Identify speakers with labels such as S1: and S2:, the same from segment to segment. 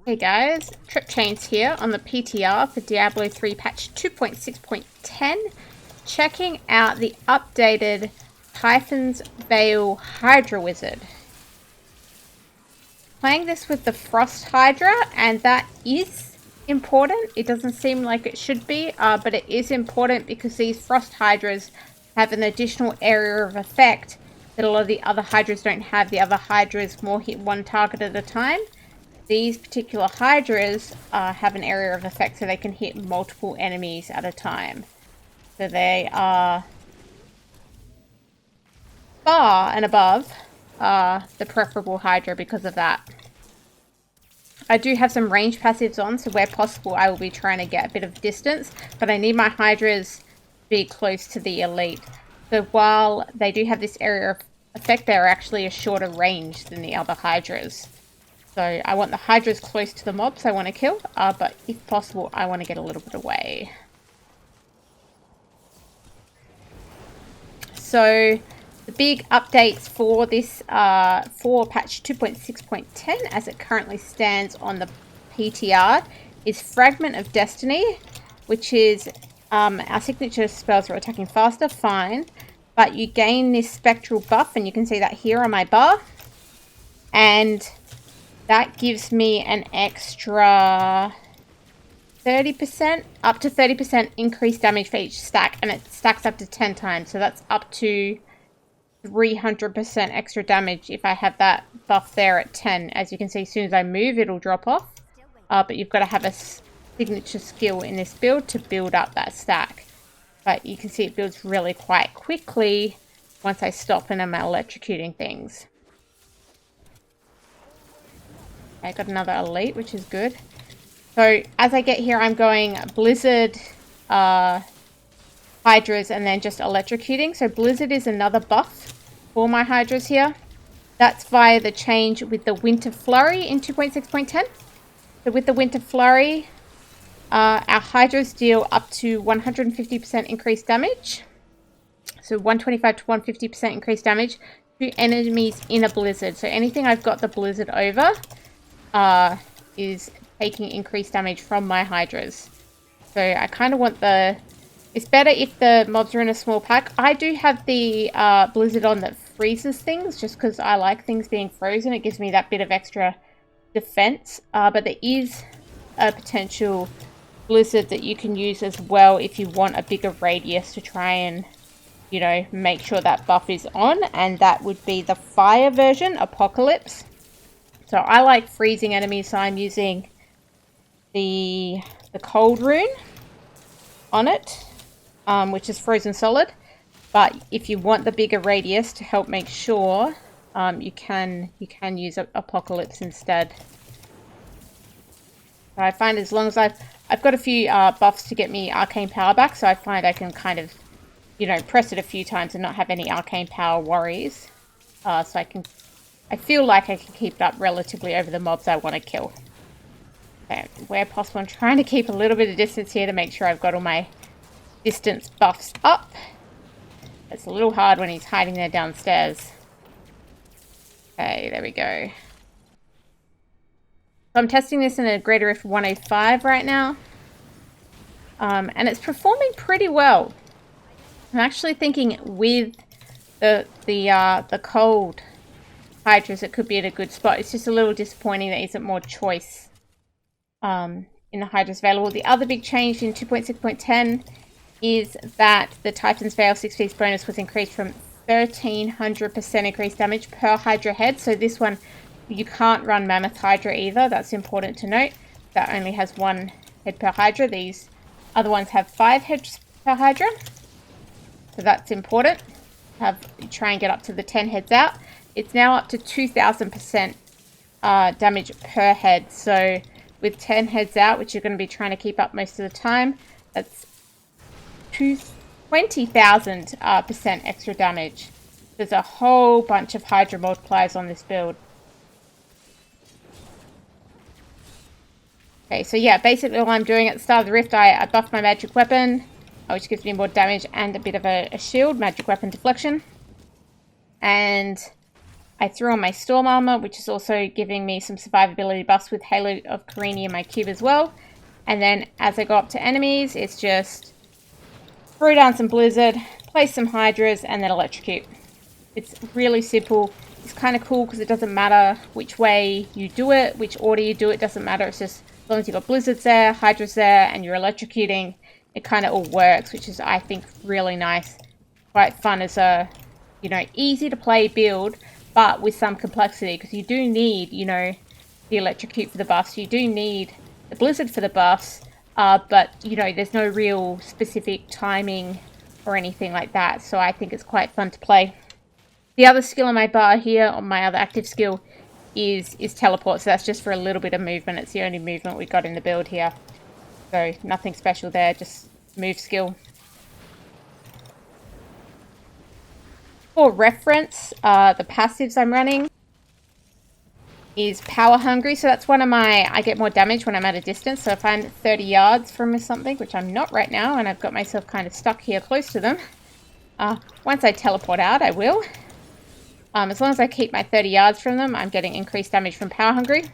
S1: Hey guys, TrepChains here on the PTR for Diablo 3 patch 2.6.10, checking out the updated Typhon's Veil Hydra Wizard. Playing this with the Frost Hydra, and that is important. It doesn't seem like it should be, but it is important because these Frost Hydras have an additional area of effect that a lot of the other Hydras don't have. The other Hydras more hit one target at a time. These particular Hydras have an area of effect so they can hit multiple enemies at a time. So they are far and above the preferable Hydra because of that. I do have some range passives on, so where possible I will be trying to get a bit of distance, but I need my Hydras to be close to the elite. So while they do have this area of effect, they're actually a shorter range than the other Hydras. So I want the Hydras close to the mobs I want to kill, but if possible, I want to get a little bit away. So the big updates for this, for patch 2.6.10 as it currently stands on the PTR is Fragment of Destiny, which is our signature spells are attacking faster, fine, but you gain this spectral buff, and you can see that here on my bar, and that gives me an extra 30%, up to 30% increased damage for each stack, and it stacks up to 10 times, so that's up to 300% extra damage if I have that buff there at 10. As you can see, as soon as I move, it'll drop off. But you've got to have a signature skill in this build to build up that stack. But you can see it builds really quite quickly once I stop and I'm electrocuting things. I got another elite, which is good. So as I get here, I'm going Blizzard, Hydras, and then just electrocuting. So Blizzard is another buff for my Hydras here. That's via the change with the Winter Flurry in 2.6.10. So with the Winter Flurry, our Hydras deal up to 150% increased damage. So 125 to 150% increased damage to enemies in a blizzard. So anything I've got the blizzard over is taking increased damage from my Hydras. So I kind of want the... It's better if the mobs are in a small pack. I do have the blizzard on that freezes things, just because I like things being frozen. It gives me that bit of extra defense. But there is a potential blizzard that you can use as well if you want a bigger radius to try and, you know, make sure that buff is on. And that would be the fire version, Apocalypse. So I like freezing enemies, so I'm using the cold rune on it, which is frozen solid. But if you want the bigger radius to help make sure, you can use Apocalypse instead. So I find as long as I've got a few buffs to get me arcane power back, so I find I can kind of, you know, press it a few times and not have any arcane power worries. So I feel like I can keep it up relatively over the mobs I want to kill. Okay, where possible, I'm trying to keep a little bit of distance here to make sure I've got all my distance buffs up. It's a little hard when he's hiding there downstairs. Okay, there we go. So I'm testing this in a Greater Rift 105 right now. And it's performing pretty well. I'm actually thinking with the cold Hydras, it could be at a good spot. It's just a little disappointing there isn't more choice in the Hydras available. The other big change in 2.6.10 is that the Typhon's Veil 6-piece bonus was increased from 1300% increased damage per Hydra head. So this one, you can't run Mammoth Hydra either. That's important to note. That only has 1 head per Hydra. These other ones have 5 heads per Hydra. So that's important. Try and get up to the 10 heads out. It's now up to 2000% damage per head. So with 10 heads out, which you're going to be trying to keep up most of the time, that's 20,000% extra damage. There's a whole bunch of Hydra multipliers on this build. Okay, so yeah, basically all I'm doing at the start of the rift, I buff my magic weapon, which gives me more damage and a bit of a shield, magic weapon deflection. And I threw on my Storm Armor, which is also giving me some survivability buffs with Halo of Karini in my cube as well. And then as I go up to enemies, it's just throw down some Blizzard, place some Hydras, and then Electrocute. It's really simple. It's kind of cool because it doesn't matter which way you do it, which order you do it, doesn't matter. It's just as long as you've got Blizzards there, Hydras there, and you're electrocuting, it kind of all works, which is, I think, really nice. Quite fun as a, you know, easy to play build, but with some complexity, because you do need, you know, the Electrocute for the buffs. You do need the Blizzard for the buffs, but, you know, there's no real specific timing or anything like that, so I think it's quite fun to play. The other skill on my bar here, on my other active skill, is teleport. So that's just for a little bit of movement. It's the only movement we got in the build here. So nothing special there, just move skill. For reference, the passives I'm running is Power Hungry. So that's one of my, I get more damage when I'm at a distance. So if I'm 30 yards from something, which I'm not right now, and I've got myself kind of stuck here close to them. Once I teleport out, I will. As long as I keep my 30 yards from them, I'm getting increased damage from Power Hungry.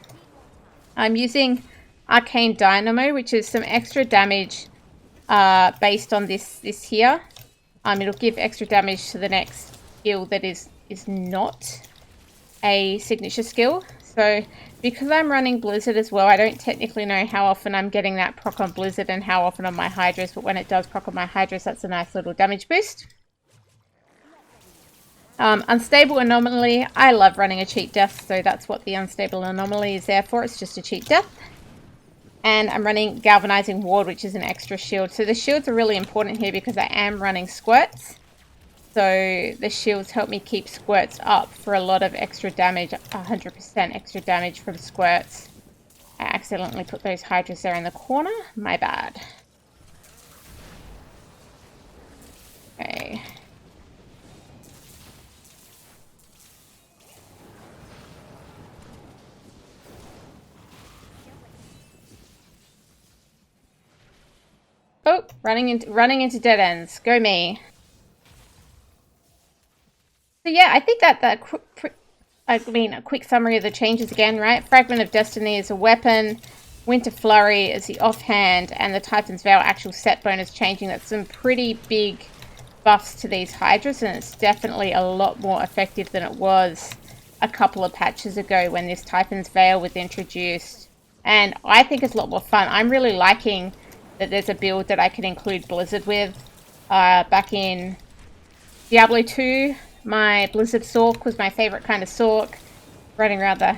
S1: I'm using Arcane Dynamo, which is some extra damage based on this here. It'll give extra damage to the next skill that is not a signature skill. So because I'm running Blizzard as well, I don't technically know how often I'm getting that proc on Blizzard and how often on my Hydras, but when it does proc on my Hydras, that's a nice little damage boost. Unstable Anomaly, I love running a cheat death, so that's what the Unstable Anomaly is there for. It's just a cheat death. And I'm running Galvanizing Ward, which is an extra shield. So the shields are really important here because I am running squirts. So the shields help me keep squirts up for a lot of extra damage, 100% extra damage from squirts. I accidentally put those Hydras there in the corner. My bad. Okay. Oh, running into dead ends. Go me. So yeah, I think a quick summary of the changes again, right? Fragment of Destiny is a weapon, Winter Flurry is the offhand, and the Typhon's Veil actual set bonus changing. That's some pretty big buffs to these Hydras, and it's definitely a lot more effective than it was a couple of patches ago when this Typhon's Veil was introduced. And I think it's a lot more fun. I'm really liking that there's a build that I can include Blizzard with. Back in Diablo 2, my Blizzard Sork was my favorite kind of Sork. Running around the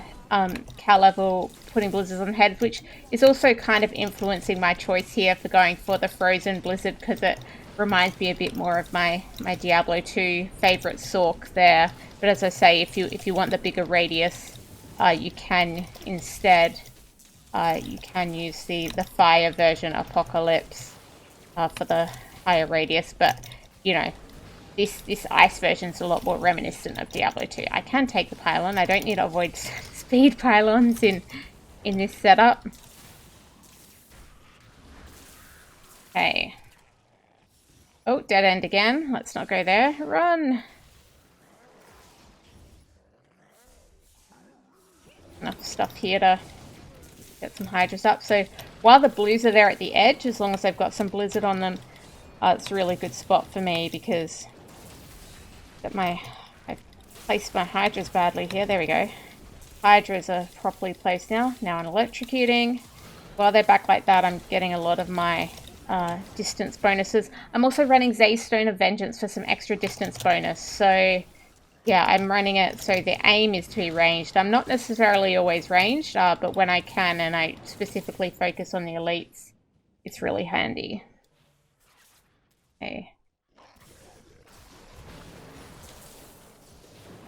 S1: Cal level, putting Blizzards on heads, which is also kind of influencing my choice here for going for the Frozen Blizzard, because it reminds me a bit more of my Diablo 2 favorite Sork there. But as I say, if you want the bigger radius, you can instead you can use the fire version Apocalypse for the higher radius, but you know, this ice version is a lot more reminiscent of Diablo 2. I can take the pylon. I don't need to avoid speed pylons in this setup. Okay. Oh, dead end again. Let's not go there. Run! Enough stuff here to get some Hydras up. So while the blues are there at the edge, as long as they've got some Blizzard on them, it's a really good spot for me because I've placed my Hydras badly here. There we go. Hydras are properly placed now. Now I'm electrocuting. While they're back like that, I'm getting a lot of my distance bonuses. I'm also running Zaystone of Vengeance for some extra distance bonus. So yeah, I'm running it so the aim is to be ranged. I'm not necessarily always ranged, but when I can and I specifically focus on the elites, it's really handy. Okay.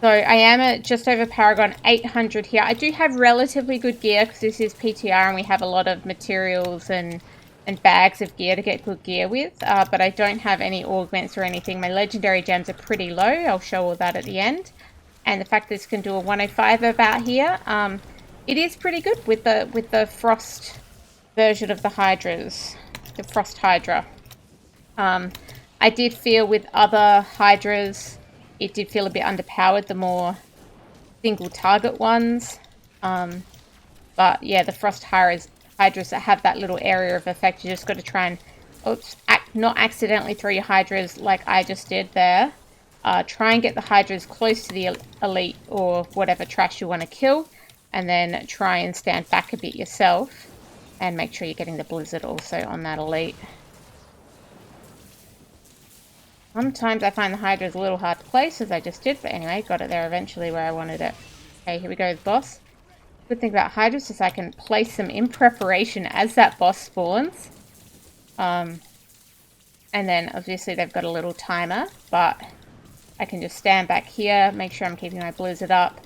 S1: So I am at just over Paragon 800 here. I do have relatively good gear because this is PTR and we have a lot of materials and bags of gear to get good gear with. But I don't have any augments or anything. My legendary gems are pretty low. I'll show all that at the end. And the fact that this can do a 105 about here, it is pretty good with the Frost version of the Hydras, the Frost Hydra. I did feel with other Hydras, it did feel a bit underpowered the more single target ones. But yeah, the Frost Hydras that have that little area of effect, you just got to try and, oops, not accidentally throw your Hydras like I just did there. Try and get the Hydras close to the elite or whatever trash you want to kill, and then try and stand back a bit yourself, and make sure you're getting the Blizzard also on that elite. Sometimes I find the Hydras a little hard to place, as I just did, but anyway, got it there eventually where I wanted it. Okay, here we go, the boss. Good thing about Hydras is I can place them in preparation as that boss spawns. And then obviously they've got a little timer, but I can just stand back here, make sure I'm keeping my Blizzard up,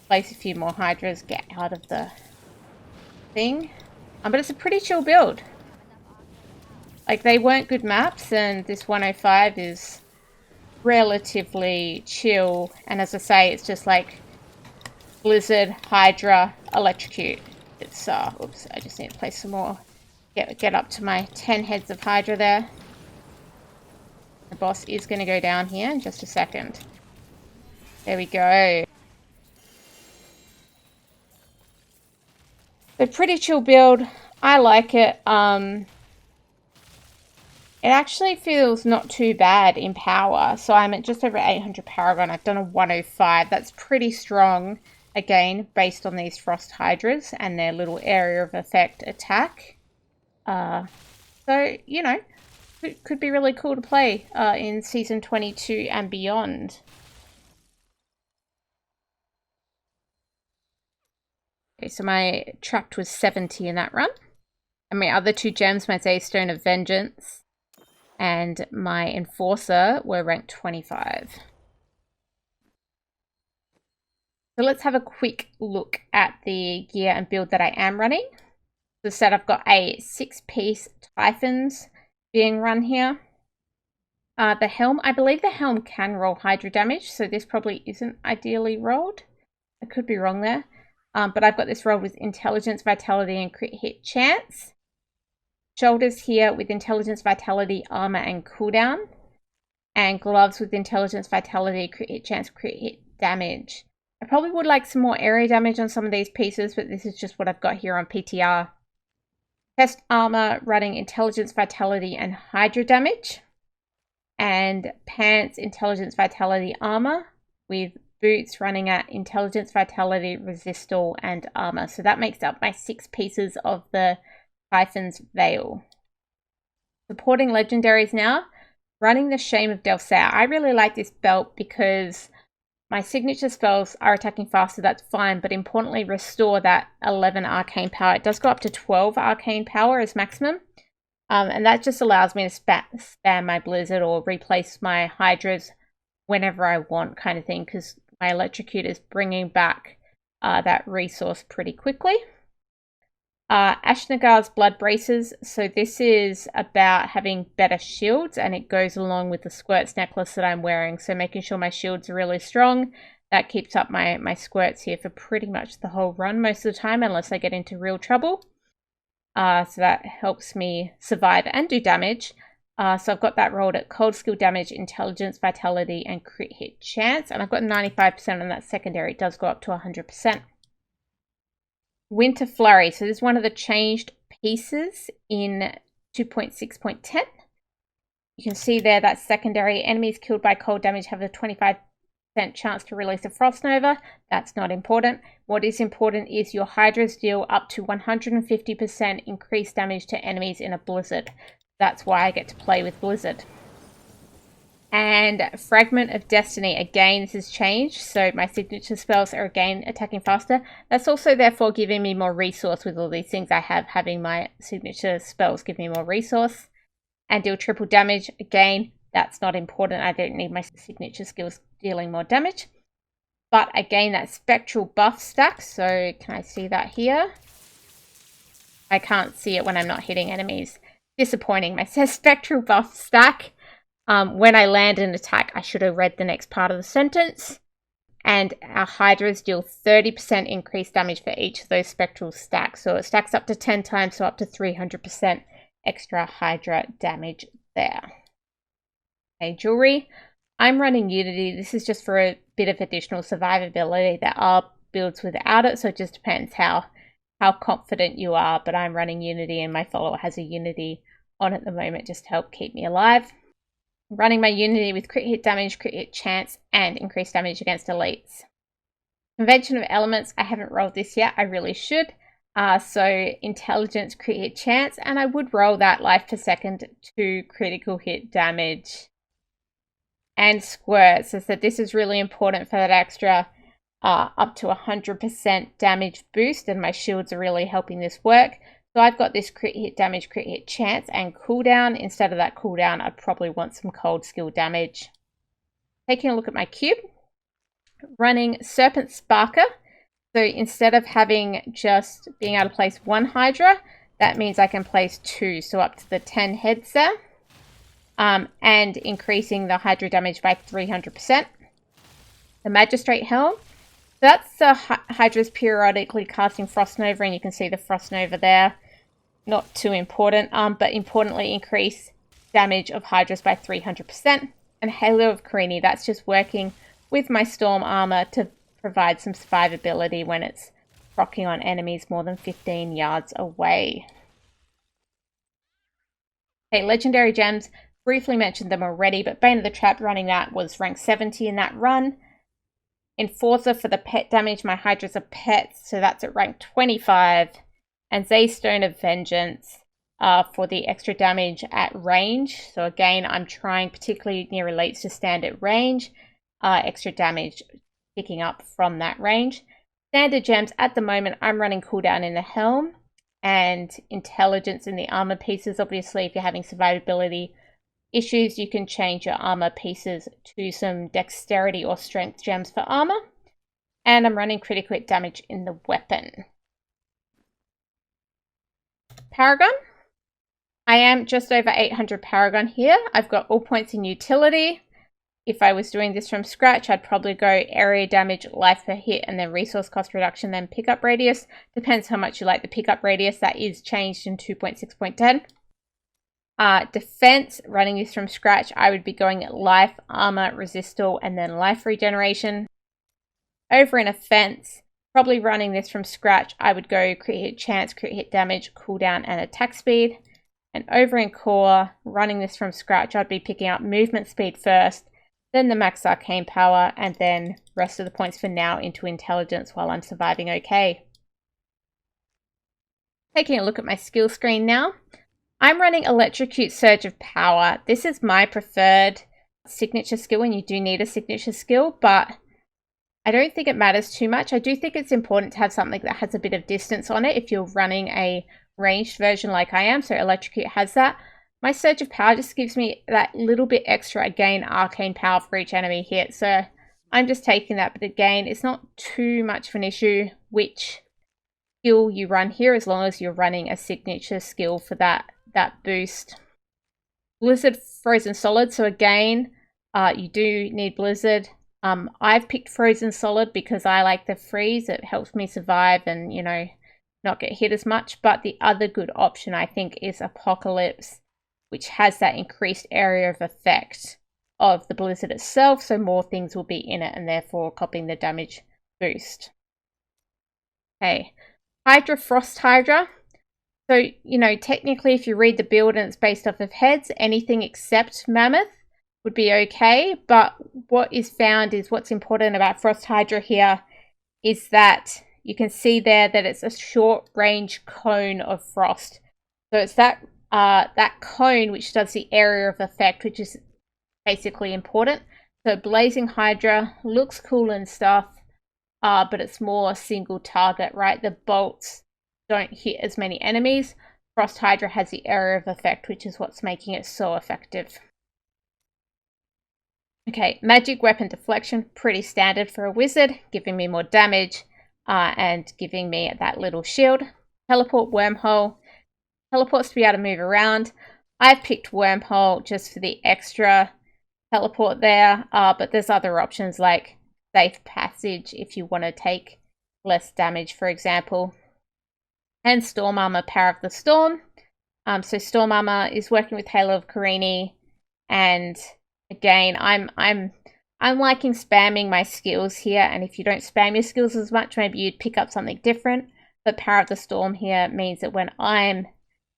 S1: place a few more Hydras, get out of the thing. But it's a pretty chill build. Like, they weren't good maps, and this 105 is relatively chill. And as I say, it's just like Blizzard, Hydra, Electrocute. It's, oops, I just need to place some more. Get up to my 10 heads of Hydra there. The boss is going to go down here in just a second. There we go. So pretty chill build. I like it. It actually feels not too bad in power. So I'm at just over 800 power run. I've done a 105. That's pretty strong. Again, based on these Frost Hydras and their little area of effect attack. So, you know, it could be really cool to play in Season 22 and beyond. Okay, so my trapped was 70 in that run. And my other two gems, my Stone of Vengeance and my Enforcer, were ranked 25. So let's have a quick look at the gear and build that I am running. So said I've got a 6-piece Typhons being run here. The helm, I believe the helm can roll Hydra damage, so this probably isn't ideally rolled. I could be wrong there. But I've got this rolled with Intelligence, Vitality, and Crit Hit Chance. Shoulders here with Intelligence, Vitality, Armor, and Cooldown. And gloves with Intelligence, Vitality, Crit Hit Chance, Crit Hit Damage. I probably would like some more area damage on some of these pieces, but this is just what I've got here on PTR. Chest armor running Intelligence, Vitality, and Hydra damage. And pants, Intelligence, Vitality, Armor, with boots running at Intelligence, Vitality, Resistol, and Armor. So that makes up my 6 pieces of the Typhon's Veil. Supporting legendaries now, running the Shame of Delsair. I really like this belt because my signature spells are attacking faster, that's fine, but importantly restore that 11 arcane power. It does go up to 12 arcane power as maximum. And that just allows me to spam my Blizzard or replace my Hydras whenever I want, kind of thing, because my Electrocute is bringing back that resource pretty quickly. Ashnagar's Blood Braces. So this is about having better shields, and it goes along with the Squirts necklace that I'm wearing. So making sure my shields are really strong. That keeps up my squirts here for pretty much the whole run most of the time, unless I get into real trouble. So that helps me survive and do damage. So I've got that rolled at Cold Skill Damage, Intelligence, Vitality, and Crit Hit Chance. And I've got 95% on that secondary. It does go up to 100%. Winter Flurry. So this is one of the changed pieces in 2.6.10. You can see there that secondary enemies killed by cold damage have a 25% chance to release a Frost Nova. That's not important. What is important is your Hydras deal up to 150% increased damage to enemies in a Blizzard. That's why I get to play with Blizzard. And Fragment of Destiny, again, this has changed. So my signature spells are again attacking faster. That's also therefore giving me more resource with all these things I have. Having my signature spells give me more resource. And deal triple damage, again, that's not important. I don't need my signature skills dealing more damage. But again, that spectral buff stack. So can I see that here? I can't see it when I'm not hitting enemies. Disappointing. My spectral buff stack. When I land an attack, I should have read the next part of the sentence. And our Hydras deal 30% increased damage for each of those spectral stacks. So it stacks up to 10 times, so up to 300% extra Hydra damage there. Okay, jewelry. I'm running Unity. This is just for a bit of additional survivability. There are builds without it, so it just depends how confident you are. But I'm running Unity, and my follower has a Unity on at the moment just to help keep me alive. I'm running my Unity with crit hit damage, crit hit chance, and increased damage against elites. Convention of Elements, I haven't rolled this yet. I really should. So intelligence, crit hit chance, and I would roll that life per second to critical hit damage. And squirt, so this is really important for that extra up to 100% damage boost, and my shields are really helping this work. So I've got this crit hit damage, crit hit chance, and cooldown. Instead of that cooldown, I'd probably want some cold skill damage. Taking a look at my cube, running Serpent Sparker. So instead of having just being able to place one Hydra, that means I can place two, so up to the 10 heads there. And increasing the Hydra damage by 300%. The Magistrate Helm. So that's the Hydra's periodically casting Frost Nova, and you can see the Frost Nova there. Not too important, but importantly increase damage of Hydras by 300%. And Halo of Kanai, that's just working with my Storm Armor to provide some survivability when it's rocking on enemies more than 15 yards away. Okay, Legendary Gems. Briefly mentioned them already, but Bane of the Trap running that was rank 70 in that run. Enforcer for the pet damage, my Hydras are pets, so that's at rank 25. And Zaystone of Vengeance for the extra damage at range. So again, I'm trying particularly near elites to stand at range. Extra damage picking up from that range. Standard gems, at the moment, I'm running cooldown in the helm and intelligence in the armor pieces. Obviously, if you're having survivability issues, you can change your armor pieces to some dexterity or strength gems for armor. And I'm running critical hit damage in the weapon. Paragon. I am just over 800 Paragon here. I've got all points in utility. If I was doing this from scratch, I'd probably go area damage, life per hit, and then resource cost reduction, then pickup radius. Depends how much you like the pickup radius. That is changed in 2.6.10. Defense, running this from scratch, I would be going at life, armor, resistal, and then life regeneration. Over in offense, probably running this from scratch, I would go crit hit chance, crit hit damage, cooldown, and attack speed. And over in core, running this from scratch, I'd be picking up movement speed first, then the max arcane power, and then rest of the points for now into intelligence while I'm surviving okay. Taking a look at my skill screen now. I'm running Electrocute Surge of Power. This is my preferred signature skill, and you do need a signature skill, but I don't think it matters too much. I do think it's important to have something that has a bit of distance on it if you're running a ranged version like I am, so Electrocute has that. My Surge of Power just gives me that little bit extra, again, arcane power for each enemy hit, so I'm just taking that, but again, it's not too much of an issue which skill you run here, as long as you're running a signature skill for that boost. Blizzard Frozen Solid, so again, you do need Blizzard. I've picked Frozen Solid because I like the freeze. It helps me survive and, you know, not get hit as much. But the other good option, I think, is Apocalypse, which has that increased area of effect of the Blizzard itself, so more things will be in it and therefore copying the damage boost. Okay, Hydra, Frost Hydra. So, you know, technically if you read the build and it's based off of heads, anything except Mammoth would be okay, but what is found is what's important about Frost Hydra here is that you can see there that it's a short range cone of frost. So it's that cone which does the area of effect, which is basically important. So Blazing Hydra looks cool and stuff, but it's more a single target, right? The bolts don't hit as many enemies. Frost Hydra has the area of effect, which is what's making it so effective. Okay, Magic Weapon Deflection, pretty standard for a wizard, giving me more damage and giving me that little shield. Teleport Wormhole. Teleports to be able to move around. I've picked Wormhole just for the extra teleport there, but there's other options like Safe Passage if you want to take less damage, for example. And Storm Armor, Power of the Storm. So Storm Armor is working with Halo of Kanai, and Again, I'm liking spamming my skills here, and if you don't spam your skills as much, maybe you'd pick up something different. But Power of the Storm here means that when I'm,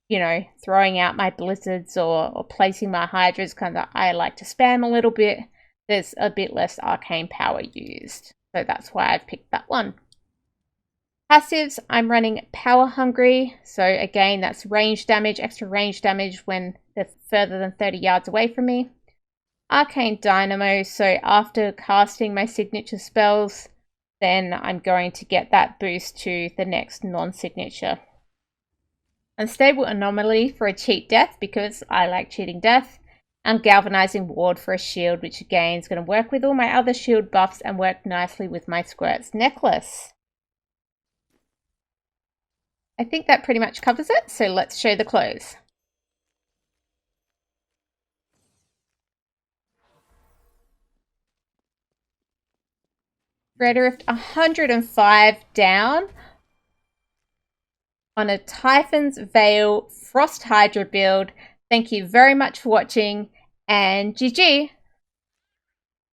S1: you know, throwing out my blizzards or placing my hydras, kind of, I like to spam a little bit. There's a bit less arcane power used, so that's why I've picked that one. Passives, I'm running Power Hungry, so again, that's range damage, extra range damage when they're further than 30 yards away from me. Arcane Dynamo, so after casting my signature spells, then I'm going to get that boost to the next non-signature. Unstable Anomaly for a cheat death, because I like cheating death. And Galvanizing Ward for a shield, which again is going to work with all my other shield buffs and work nicely with my Squirt's necklace. I think that pretty much covers it, so let's show the clothes. Redrift 105 down on a Typhon's Veil Frost Hydra build. Thank you very much for watching, and GG!